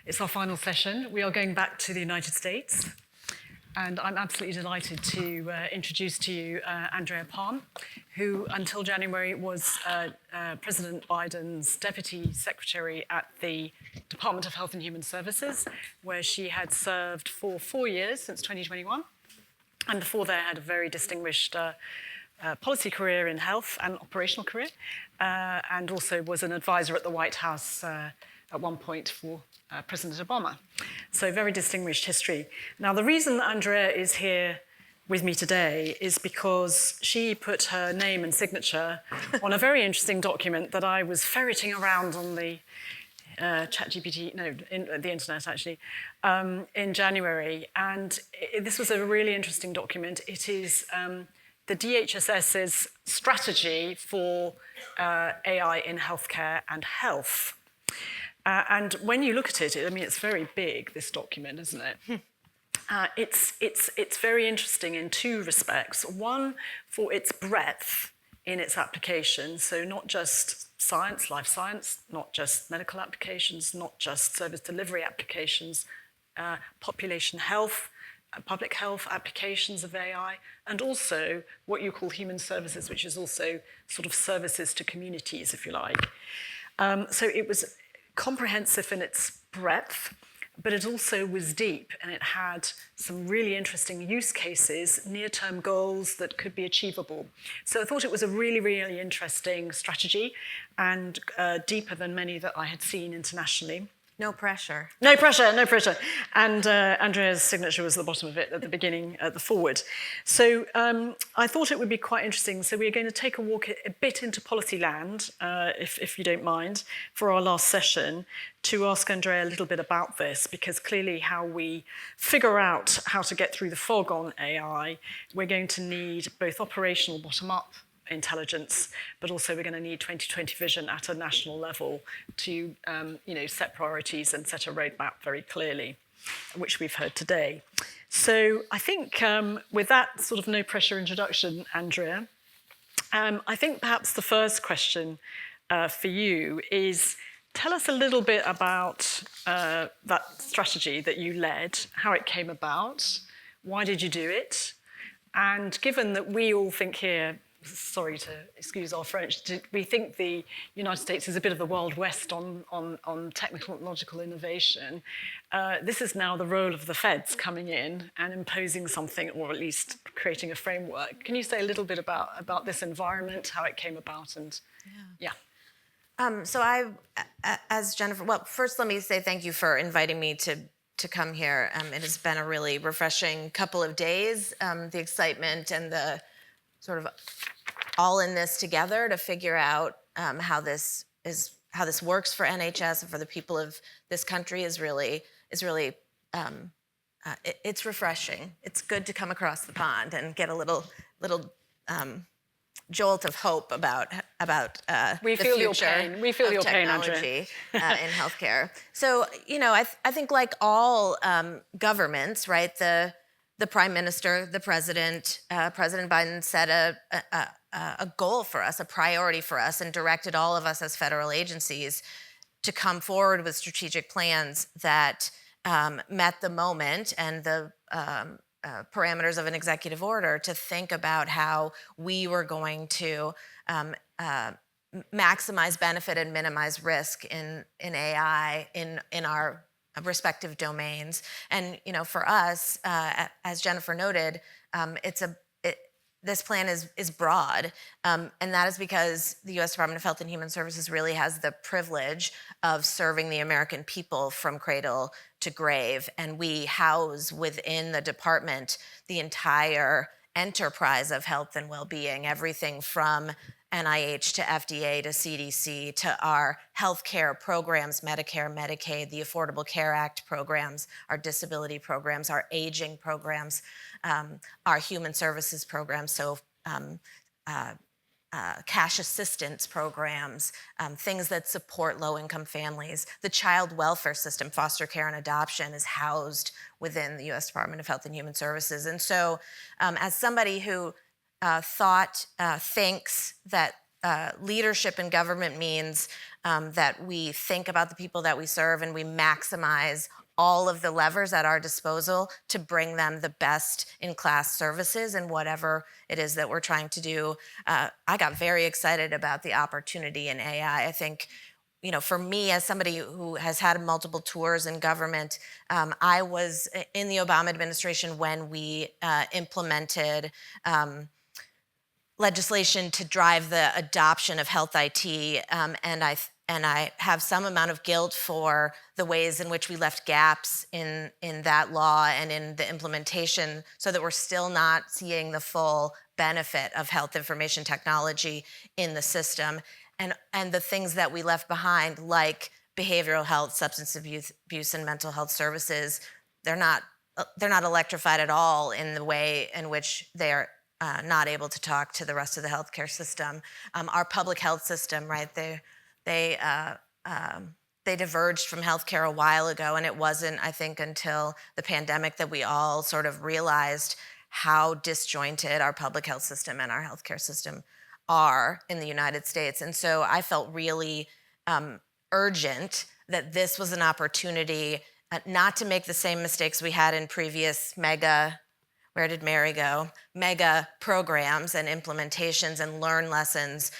It's our final session. We are going back to the United States. And I'm absolutely delighted to introduce to you Andrea Palm, who until January was President Biden's Deputy Secretary at the Department of Health and Human Services, where she had served for 4 years since 2021. And before that had a very distinguished policy career in health and operational career, and also was an advisor at the White House at one point for President Obama. So very distinguished history. Now, the reason Andrea is here with me today is because she put her name and signature on a very interesting document that I was ferreting around on the ChatGPT, the internet actually, in January. And this was a really interesting document. It is the DHSS's strategy for AI in healthcare and health. And when you look at it, I mean, it's very big, this document, isn't it? It's very interesting in two respects. One, for its breadth in its application, so not just science, life science, not just medical applications, not just service delivery applications, population health, public health applications of AI, and also what you call human services, which is also sort of services to communities, if you like. So it was comprehensive in its breadth, but it also was deep, and it had some really interesting use cases, near-term goals that could be achievable. So I thought it was a really, really interesting strategy, and deeper than many that I had seen internationally. No pressure. No pressure, no pressure. And Andrea's signature was at the bottom of it at the beginning, at the forward. So I thought it would be quite interesting. So we're going to take a walk a bit into policy land, if you don't mind, for our last session, to ask Andrea a little bit about this, because clearly how we figure out how to get through the fog on AI, we're going to need both operational bottom-up intelligence, but also we're going to need 2020 vision at a national level to set priorities and set a roadmap very clearly, which we've heard today. So I think with that sort of no pressure introduction, Andrea, I think perhaps the first question for you is, tell us a little bit about that strategy that you led, how it came about, why did you do it? And given that we all think here, sorry to excuse our French, we think the United States is a bit of the Wild West on technological innovation. This is now the role of the feds coming in and imposing something, or at least creating a framework. Can you say a little bit about this environment, how it came about, and So I, as Jennifer, well, first let me say thank you for inviting me to come here. It has been a really refreshing couple of days, the excitement and the sort of all in this together to figure out how this works for NHS and for the people of this country is really it's refreshing. It's good to come across the pond and get a little jolt of hope about we the feel future your pain. We feel your pain, Andrea. In healthcare. So I think like all governments, right? The Prime Minister, the President, President Biden set a goal for us, a priority for us, and directed all of us as federal agencies to come forward with strategic plans that met the moment and the parameters of an executive order to think about how we were going to maximize benefit and minimize risk in AI in our respective domains. And for us, as Jennifer noted, this plan is broad, and that is because the U.S. Department of Health and Human Services really has the privilege of serving the American people from cradle to grave, and we house within the department the entire enterprise of health and well-being, everything from NIH to FDA to CDC to our healthcare programs, Medicare, Medicaid, the Affordable Care Act programs, our disability programs, our aging programs, our human services programs, so cash assistance programs, things that support low-income families. The child welfare system, foster care and adoption, is housed within the U.S. Department of Health and Human Services. And so as somebody who thinks that leadership in government means that we think about the people that we serve and we maximize all of the levers at our disposal to bring them the best in class services and whatever it is that we're trying to do. I got very excited about the opportunity in AI. I think, for me, as somebody who has had multiple tours in government, I was in the Obama administration when we implemented legislation to drive the adoption of health IT, and I have some amount of guilt for the ways in which we left gaps in that law and in the implementation, so that we're still not seeing the full benefit of health information technology in the system, and the things that we left behind, like behavioral health, substance abuse, and mental health services. They're not electrified at all in the way in which they are. Not able to talk to the rest of the healthcare system. Our public health system, right? They diverged from healthcare a while ago, and it wasn't, I think, until the pandemic that we all sort of realized how disjointed our public health system and our healthcare system are in the United States. And so I felt really urgent that this was an opportunity not to make the same mistakes we had in previous where did Mary go? Mega programs and implementations, and learn lessons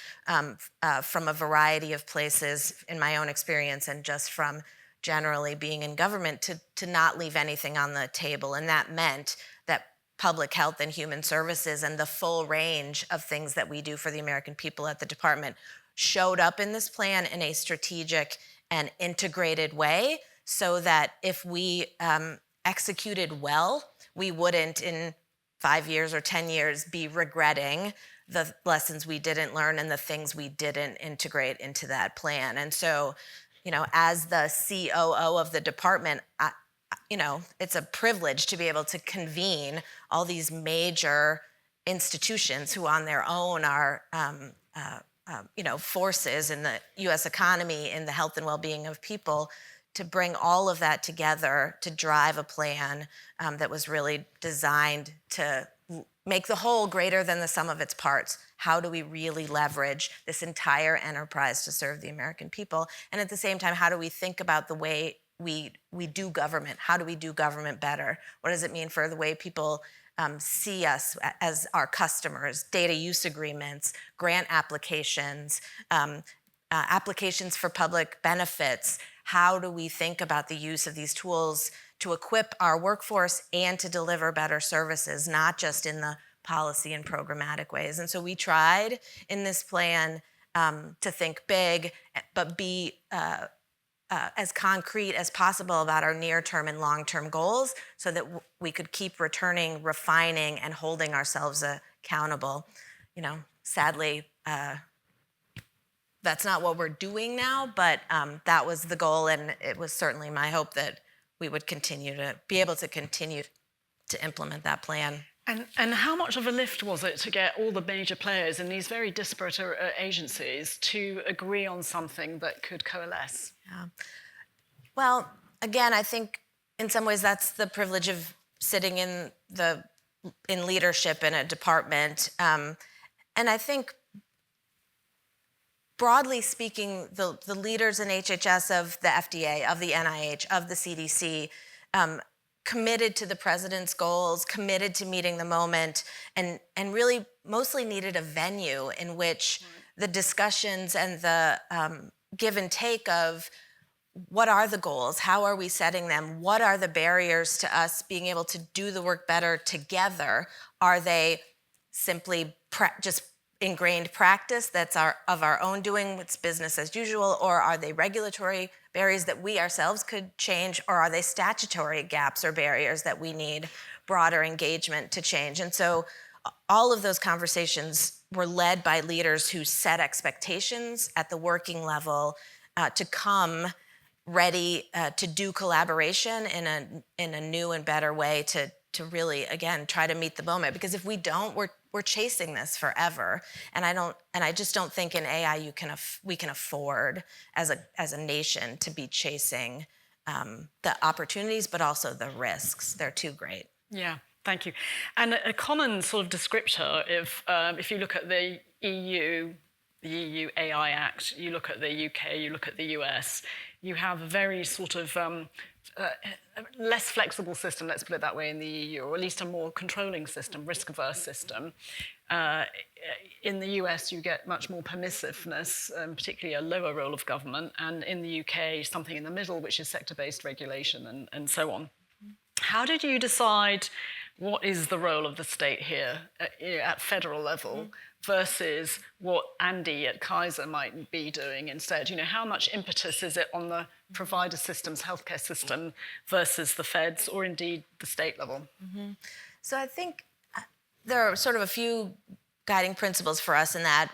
from a variety of places in my own experience, and just from generally being in government, to not leave anything on the table. And that meant that public health and human services and the full range of things that we do for the American people at the department showed up in this plan in a strategic and integrated way, so that if we executed well, we wouldn't in 5 years or 10 years be regretting the lessons we didn't learn and the things we didn't integrate into that plan. And so, as the COO of the department, it's a privilege to be able to convene all these major institutions who on their own are forces in the US economy, in the health and well-being of people, to bring all of that together to drive a plan that was really designed to make the whole greater than the sum of its parts. How do we really leverage this entire enterprise to serve the American people? And at the same time, how do we think about the way we do government? How do we do government better? What does it mean for the way people see us as our customers? Data use agreements, grant applications, applications for public benefits. How do we think about the use of these tools to equip our workforce and to deliver better services, not just in the policy and programmatic ways? And so we tried in this plan to think big, but be as concrete as possible about our near-term and long-term goals, so that we could keep returning, refining, and holding ourselves accountable. Sadly, that's not what we're doing now, but that was the goal, and it was certainly my hope that we would be able to continue to implement that plan. And how much of a lift was it to get all the major players in these very disparate agencies to agree on something that could coalesce? Yeah. Well, again, I think in some ways that's the privilege of sitting in leadership in a department, and I think, broadly speaking, the leaders in HHS, of the FDA, of the NIH, of the CDC, committed to the president's goals, committed to meeting the moment, and really mostly needed a venue in which the discussions and the give and take of what are the goals, how are we setting them, what are the barriers to us being able to do the work better together? Are they simply just ingrained practice that's of our own doing, it's business as usual, or are they regulatory barriers that we ourselves could change, or are they statutory gaps or barriers that we need broader engagement to change? And so all of those conversations were led by leaders who set expectations at the working level to come ready to do collaboration in a new and better way to really, again, try to meet the moment. Because if we don't, we're chasing this forever, and I just don't think in AI we can afford as a nation to be chasing the opportunities, but also the risks. They're too great. Yeah, thank you. And a common sort of descriptor, if you look at the EU the EU AI Act, you look at the UK, you look at the US, you have a very sort of less flexible system, let's put it that way, in the EU, or at least a more controlling system, risk-averse system. In the US, you get much more permissiveness, particularly a lower role of government, and in the UK, something in the middle, which is sector-based regulation and so on. How did you decide what is the role of the state here at federal level versus what Andy at Kaiser might be doing instead? How much impetus is it on the provider systems, healthcare system versus the feds or indeed the state level? So I think there are sort of a few guiding principles for us in that,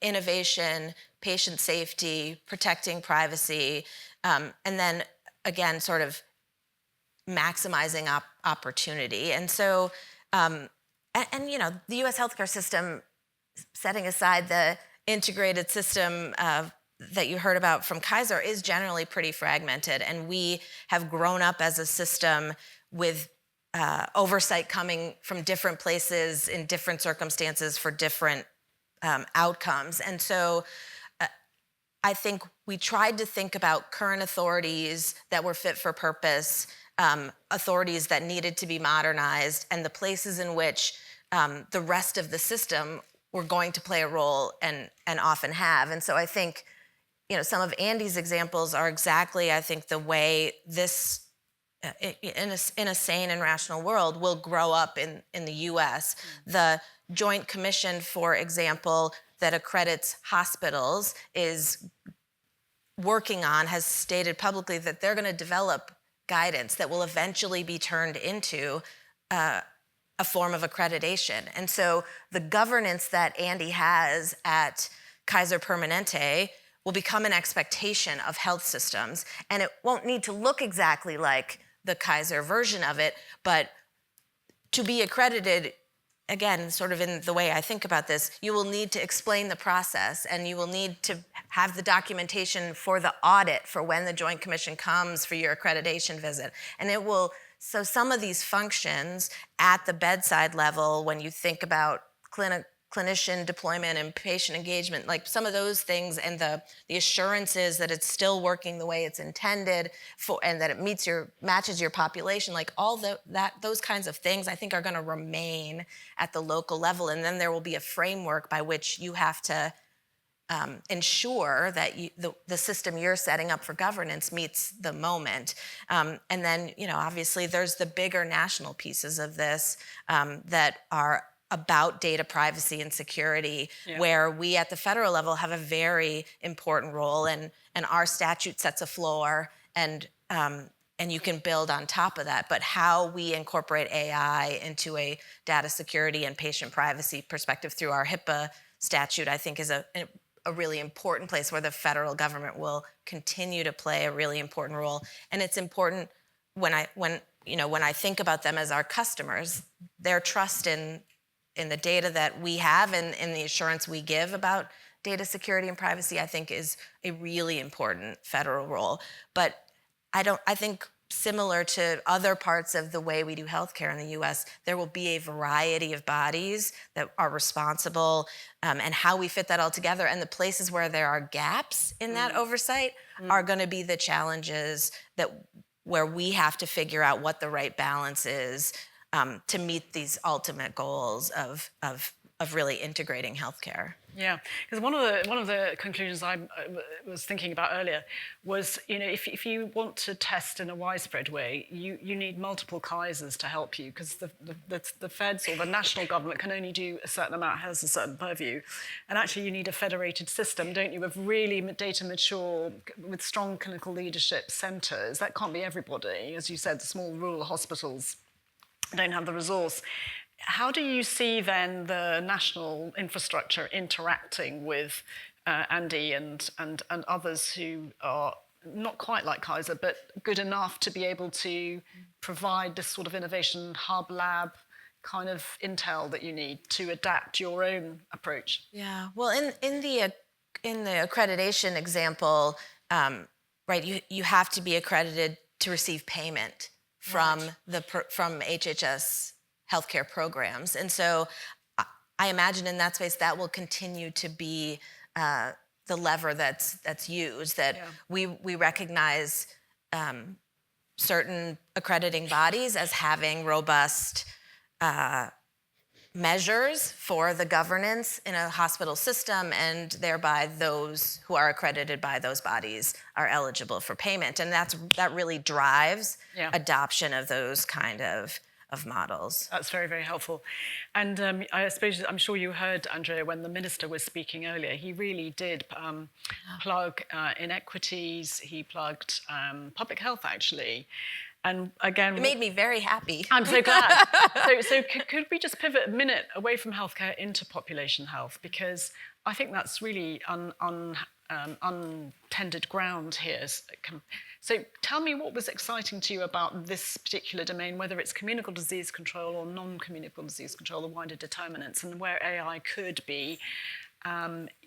innovation, patient safety, protecting privacy, and then again, sort of maximizing opportunity. And so, the U.S. healthcare system, setting aside the integrated system that you heard about from Kaiser, is generally pretty fragmented. And we have grown up as a system with oversight coming from different places in different circumstances for different outcomes. And so I think we tried to think about current authorities that were fit for purpose, authorities that needed to be modernized, and the places in which the rest of the system were going to play a role and often have. And so I think, some of Andy's examples are exactly, I think, the way this, in a sane and rational world, will grow up in the US. The Joint Commission, for example, that accredits hospitals is working on, has stated publicly that they're going to develop guidance that will eventually be turned into a form of accreditation. And so the governance that Andy has at Kaiser Permanente will become an expectation of health systems. And it won't need to look exactly like the Kaiser version of it, but to be accredited, again, sort of in the way I think about this, you will need to explain the process, and you will need to have the documentation for the audit for when the Joint Commission comes for your accreditation visit. And it will, so some of these functions at the bedside level, when you think about clinician deployment and patient engagement, like some of those things, and the assurances that it's still working the way it's intended for, and that it matches your population, like all those kinds of things, I think are going to remain at the local level. And then there will be a framework by which you have to ensure that the system you're setting up for governance meets the moment. And then, obviously there's the bigger national pieces of this that are about data privacy and security, where we at the federal level have a very important role, and our statute sets a floor, and you can build on top of that. But how we incorporate AI into a data security and patient privacy perspective through our HIPAA statute, I think is a really important place where the federal government will continue to play a really important role. And it's important when I think about them as our customers, their trust in the data that we have and in the assurance we give about data security and privacy, I think is a really important federal role. But I think similar to other parts of the way we do healthcare in the US, there will be a variety of bodies that are responsible, and how we fit that all together. And the places where there are gaps in that oversight are going to be the challenges where we have to figure out what the right balance is to meet these ultimate goals of really integrating healthcare. Yeah, because one of the conclusions I was thinking about earlier was, if you want to test in a widespread way, you need multiple Kaisers to help you, because the feds or the national government can only do a certain amount, has a certain purview, and actually you need a federated system, don't you, of really data mature, with strong clinical leadership centres. That can't be everybody, as you said. The small rural hospitals don't have the resource. How do you see then the national infrastructure interacting with Andy and others who are not quite like Kaiser, but good enough to be able to provide this sort of innovation hub lab kind of intel that you need to adapt your own approach? Yeah, well, in the accreditation example, right, you have to be accredited to receive payment from HHS healthcare programs. And so I imagine in that space that will continue to be the lever that's used. That we recognize certain accrediting bodies as having robust measures for the governance in a hospital system, and thereby those who are accredited by those bodies are eligible for payment. And that really drives adoption of those kind of models. That's very, very helpful. And I suppose, I'm sure you heard, Andrea, when the minister was speaking earlier, he really did plug inequities, he plugged public health, actually. And again, it made me very happy. I'm so glad. So could we just pivot a minute away from healthcare into population health? Because I think that's really untended ground here. So tell me what was exciting to you about this particular domain, whether it's communicable disease control or non-communicable disease control, the wider determinants, and where AI could be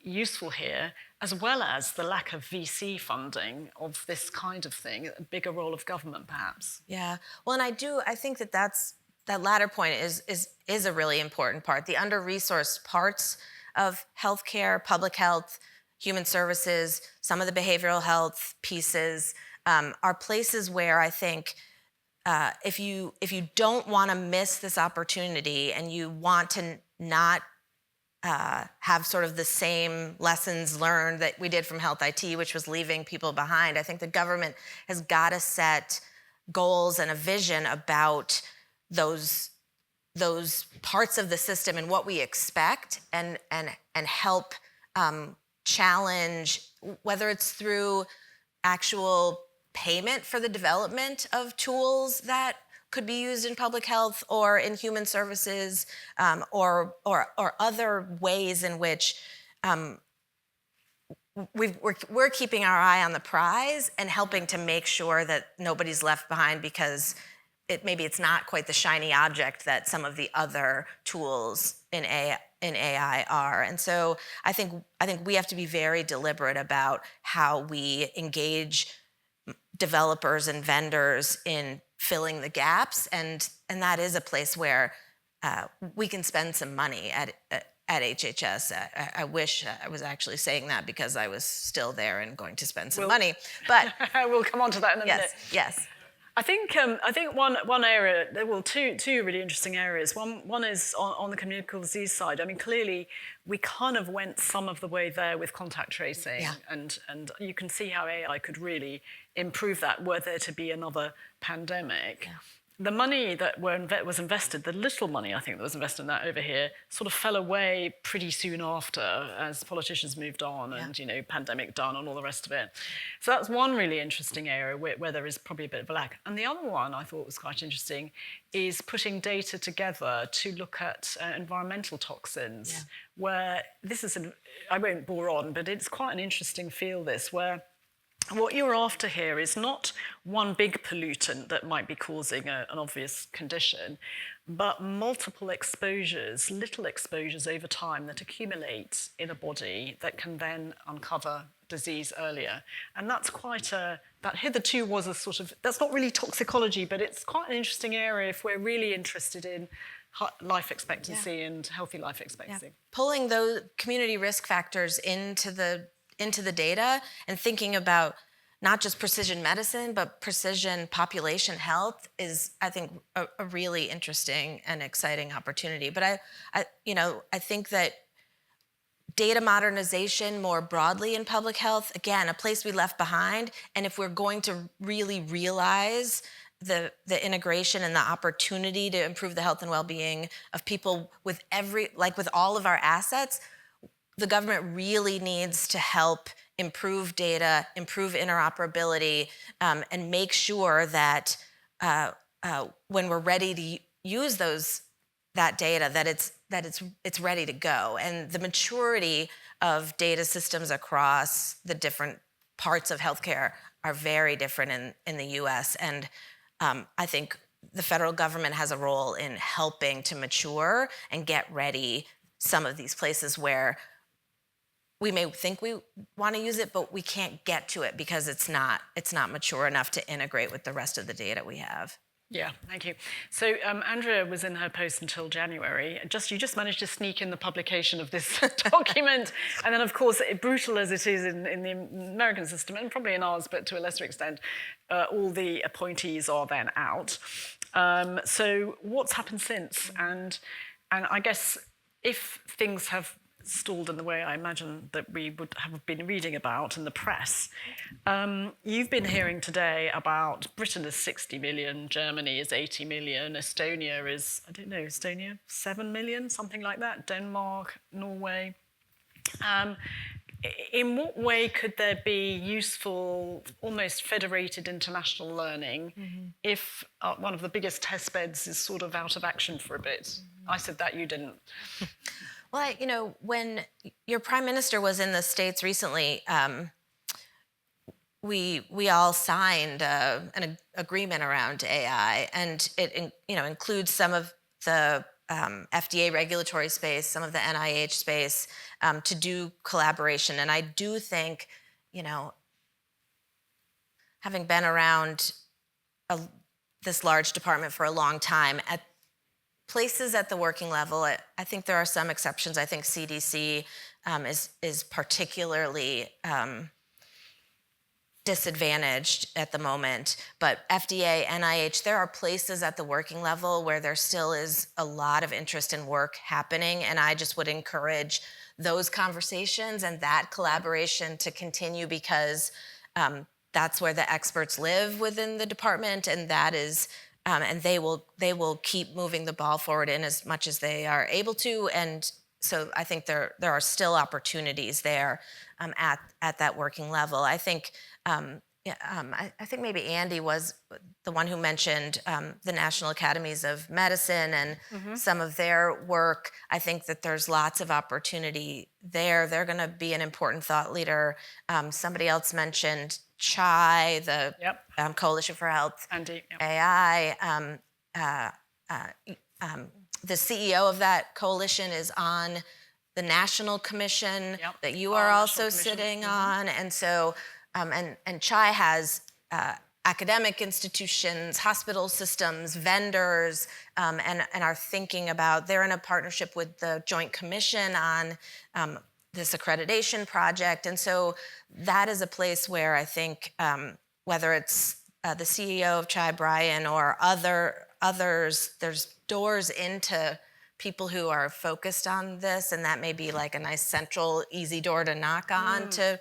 useful here, as well as the lack of VC funding of this kind of thing, a bigger role of government, perhaps. Yeah, well, and I think that latter point is a really important part. The under-resourced parts of healthcare, public health, human services, some of the behavioral health pieces are places where I think if you don't want to miss this opportunity and you want to not have sort of the same lessons learned that we did from health IT, which was leaving people behind, I think the government has got to set goals and a vision about those parts of the system and what we expect, and help challenge, whether it's through actual payment for the development of tools that could be used in public health or in human services, or other ways in which we're keeping our eye on the prize and helping to make sure that nobody's left behind, because maybe it's not quite the shiny object that some of the other tools in AI are. And so I think we have to be very deliberate about how we engage developers and vendors in filling the gaps, and that is a place where we can spend some money at HHS. I wish I was actually saying that, because I was still there and going to spend some money. But we'll come on to that in a minute. Yes. I think one area, well, two really interesting areas. One is on the communicable disease side. I mean, clearly we kind of went some of the way there with contact tracing, and you can see how AI could really improve that were there to be another pandemic. Yeah. The money that was invested, the little money I think that was invested in that over here, sort of fell away pretty soon after as politicians moved on and, pandemic done and all the rest of it. So that's one really interesting area where there is probably a bit of a lack. And the other one I thought was quite interesting is putting data together to look at environmental toxins, where I won't bore on, but it's quite an interesting field, this, where what you're after here is not one big pollutant that might be causing an obvious condition, but multiple exposures, little exposures over time that accumulate in a body that can then uncover disease earlier. And that's that hitherto was a sort of, that's not really toxicology, but it's quite an interesting area if we're really interested in life expectancy and healthy life expectancy. Yeah. Pulling those community risk factors into the data and thinking about not just precision medicine, but precision population health is, I think, a really interesting and exciting opportunity. But I think that data modernization more broadly in public health, again, a place we left behind. And if we're going to really realize the integration and the opportunity to improve the health and well-being of people with all of our assets, the government really needs to help improve data, improve interoperability, and make sure that when we're ready to use that data, that it's ready to go. And the maturity of data systems across the different parts of healthcare are very different in the U.S. And I think the federal government has a role in helping to mature and get ready some of these places where we may think we want to use it, but we can't get to it because it's not mature enough to integrate with the rest of the data we have. Yeah, thank you. So Andrea was in her post until January. You just managed to sneak in the publication of this document. And then, of course, brutal as it is in the American system, and probably in ours, but to a lesser extent, all the appointees are then out. So what's happened since? And I guess if things have stalled in the way I imagine that we would have been reading about in the press. You've been hearing today about Britain is 60 million, Germany is 80 million, Estonia is, I don't know, Estonia, 7 million, something like that, Denmark, Norway. In what way could there be useful, almost federated international learning if one of the biggest test beds is sort of out of action for a bit? I said that, you didn't. Well, you know, when your prime minister was in the States recently, we all signed an agreement around AI, and it includes some of the FDA regulatory space, some of the NIH space, to do collaboration. And I do think, you know, having been around this large department for a long time, at places at the working level, I think there are some exceptions. I think CDC is particularly disadvantaged at the moment. But FDA, NIH, there are places at the working level where there still is a lot of interest in work happening. And I just would encourage those conversations and that collaboration to continue, because that's where the experts live within the department, and that is and they will keep moving the ball forward in as much as they are able to. And so I think there are still opportunities there at that working level. I think I think maybe Andy was the one who mentioned the National Academies of Medicine and some of their work. I think that there's lots of opportunity there. They're going to be an important thought leader. Somebody else mentioned CHAI, the Coalition for Health AI. The CEO of that coalition is on the National Commission that you are also sitting on. And so, and CHAI has academic institutions, hospital systems, vendors, and are thinking about, they're in a partnership with the Joint Commission on this accreditation project. And so that is a place where I think whether it's the CEO of CHAI, Brian, or others, there's doors into people who are focused on this, and that may be like a nice central, easy door to knock on to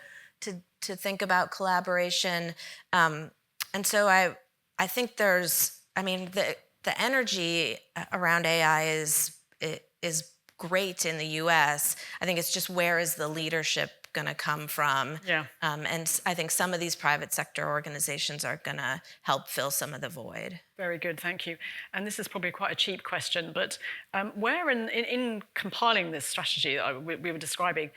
think about collaboration. And so I think there's, I mean, the energy around AI is great in the US. I think it's just, where is the leadership going to come from? And I think some of these private sector organizations are going to help fill some of the void. Very good, thank you. And this is probably quite a cheap question, but where in compiling this strategy that we were describing,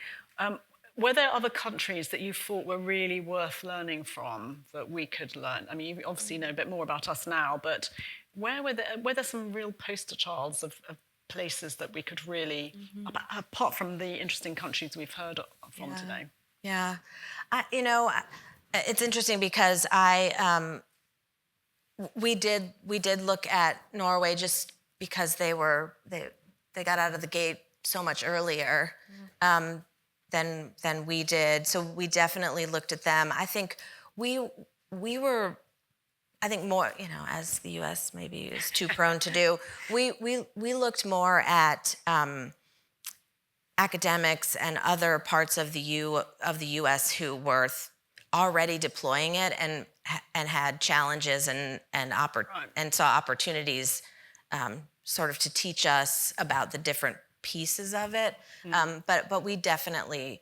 were there other countries that you thought were really worth learning from, that we could learn? I mean, you obviously know a bit more about us now, but were there some real poster childs of places that we could really, apart from the interesting countries we've heard from today? Yeah, you know, it's interesting because we did look at Norway just because they got out of the gate so much earlier than we did. So we definitely looked at them. I think we were, I think more, you know, as the U.S. maybe is too prone to do, we looked more at academics and other parts of the U.S. who were already deploying it and had challenges and saw opportunities sort of to teach us about the different pieces of it. But we definitely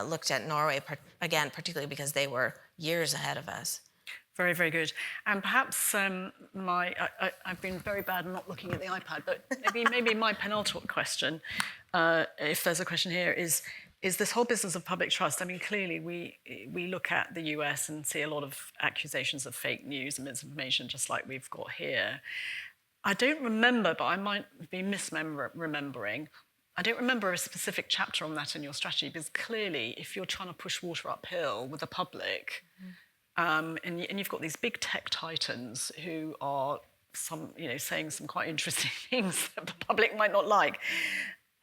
looked at Norway again, particularly because they were years ahead of us. Very, very good. And perhaps I've been very bad at not looking at the iPad, but maybe my penultimate question, if there's a question here, is this whole business of public trust. I mean, clearly we look at the US and see a lot of accusations of fake news and misinformation, just like we've got here. I don't remember, but I might be remembering. I don't remember a specific chapter on that in your strategy, because clearly, if you're trying to push water uphill with the public, and you've got these big tech titans who are saying some quite interesting things that the public might not like.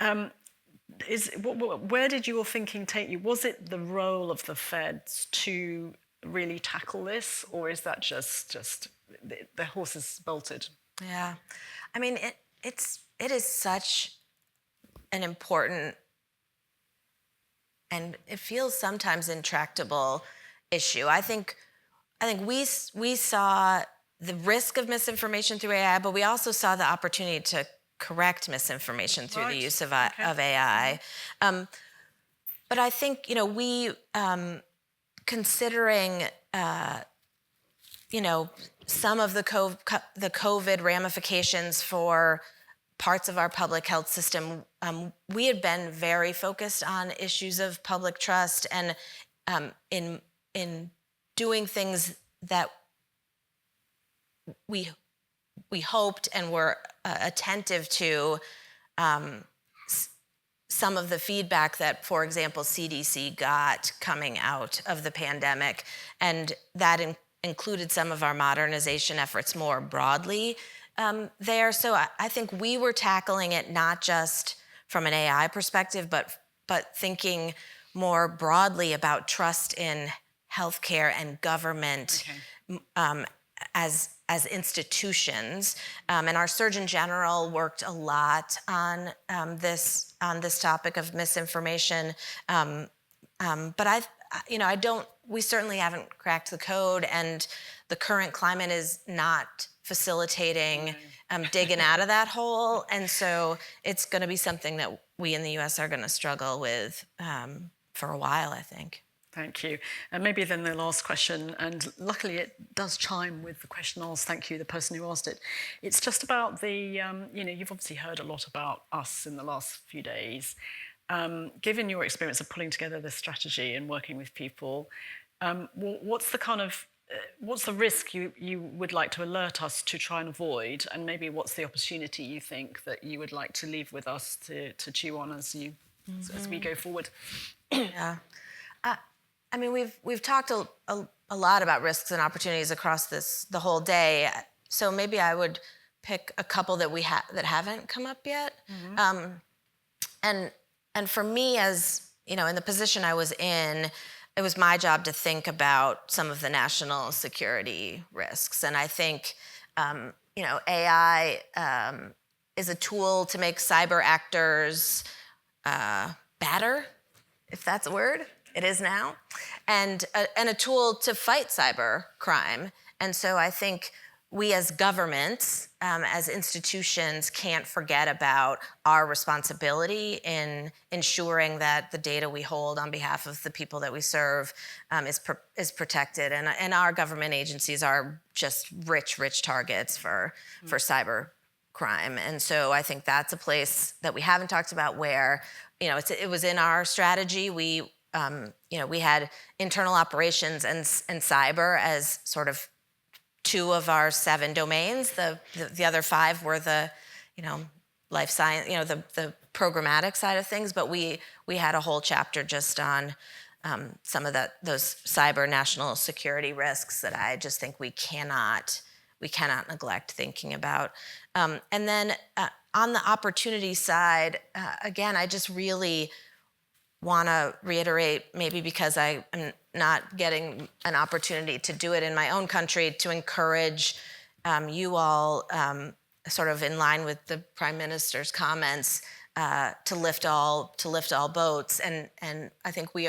Where did your thinking take you? Was it the role of the feds to really tackle this, or is that just the horse is bolted? Yeah, I mean, it is such an important, and it feels sometimes intractable issue. I think we saw the risk of misinformation through AI, but we also saw the opportunity to correct misinformation through the use of AI. But I think, we, considering, some of the COVID ramifications for parts of our public health system, we had been very focused on issues of public trust and in doing things that we hoped and were attentive to some of the feedback that, for example, CDC got coming out of the pandemic, and that included some of our modernization efforts more broadly there. So I think we were tackling it not just from an AI perspective, but thinking more broadly about trust in healthcare and government as institutions, and our Surgeon General worked a lot on this topic of misinformation. But we certainly haven't cracked the code, and the current climate is not facilitating digging out of that hole, and so it's going to be something that we in the U.S. are going to struggle with for a while, I think. Thank you. And maybe then the last question, and luckily it does chime with the question asked. Thank you, the person who asked it. It's just about the, you've obviously heard a lot about us in the last few days. Given your experience of pulling together this strategy and working with people, what's the risk you would like to alert us to try and avoid, and maybe what's the opportunity you think that you would like to leave with us to chew on as we go forward? Yeah. I mean, we've talked a lot about risks and opportunities across the whole day. So maybe I would pick a couple that that haven't come up yet. And for me, as in the position I was in, it was my job to think about some of the national security risks. And I think AI is a tool to make cyber actors better, if that's a word. It is now, and a tool to fight cyber crime. And so I think we as governments, as institutions, can't forget about our responsibility in ensuring that the data we hold on behalf of the people that we serve is protected. And our government agencies are just rich targets for cyber crime. And so I think that's a place that we haven't talked about where, it was in our strategy. We had internal operations and cyber as sort of 2 of our 7 domains. The other 5 were the, life science, the programmatic side of things. But we had a whole chapter just on some of those cyber national security risks that I just think we cannot neglect thinking about. And then on the opportunity side, again, I just really want to reiterate, maybe because I am not getting an opportunity to do it in my own country, to encourage you all, sort of in line with the Prime Minister's comments, to lift all boats. And I think we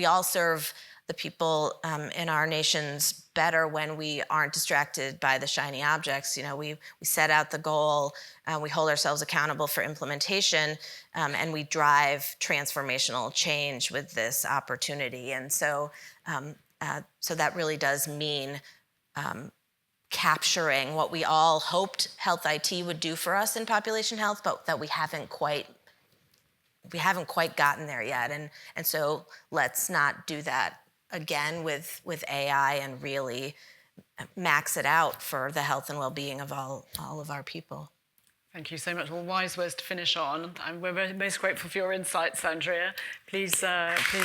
all serve the people in our nations better when we aren't distracted by the shiny objects. We set out the goal, we hold ourselves accountable for implementation, and we drive transformational change with this opportunity. And so that really does mean capturing what we all hoped health IT would do for us in population health, but that we haven't quite gotten there yet. And so let's not do that again with AI, and really max it out for the health and well-being of all of our people. Thank you so much. Well, wise words to finish on. And we're most grateful for your insights, Andrea. Please, thank you.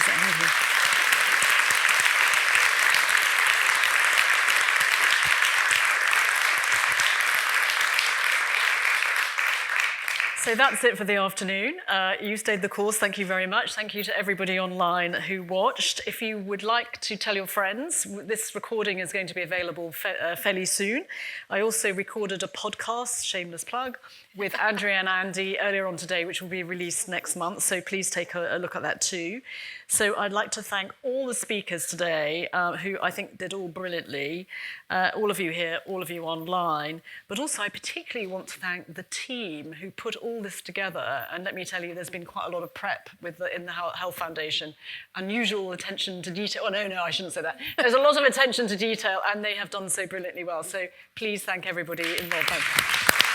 So that's it for the afternoon. You stayed the course. Thank you very much. Thank you to everybody online who watched. If you would like to tell your friends, this recording is going to be available fairly soon. I also recorded a podcast, shameless plug, with Andrea and Andy earlier on today, which will be released next month. So please take a look at that too. So I'd like to thank all the speakers today, who I think did all brilliantly, all of you here, all of you online. But also I particularly want to thank the team who put all this together. And let me tell you, there's been quite a lot of prep in the Health Foundation. Unusual attention to detail. Oh, no, I shouldn't say that. There's a lot of attention to detail, and they have done so brilliantly well. So please thank everybody involved. Thank you.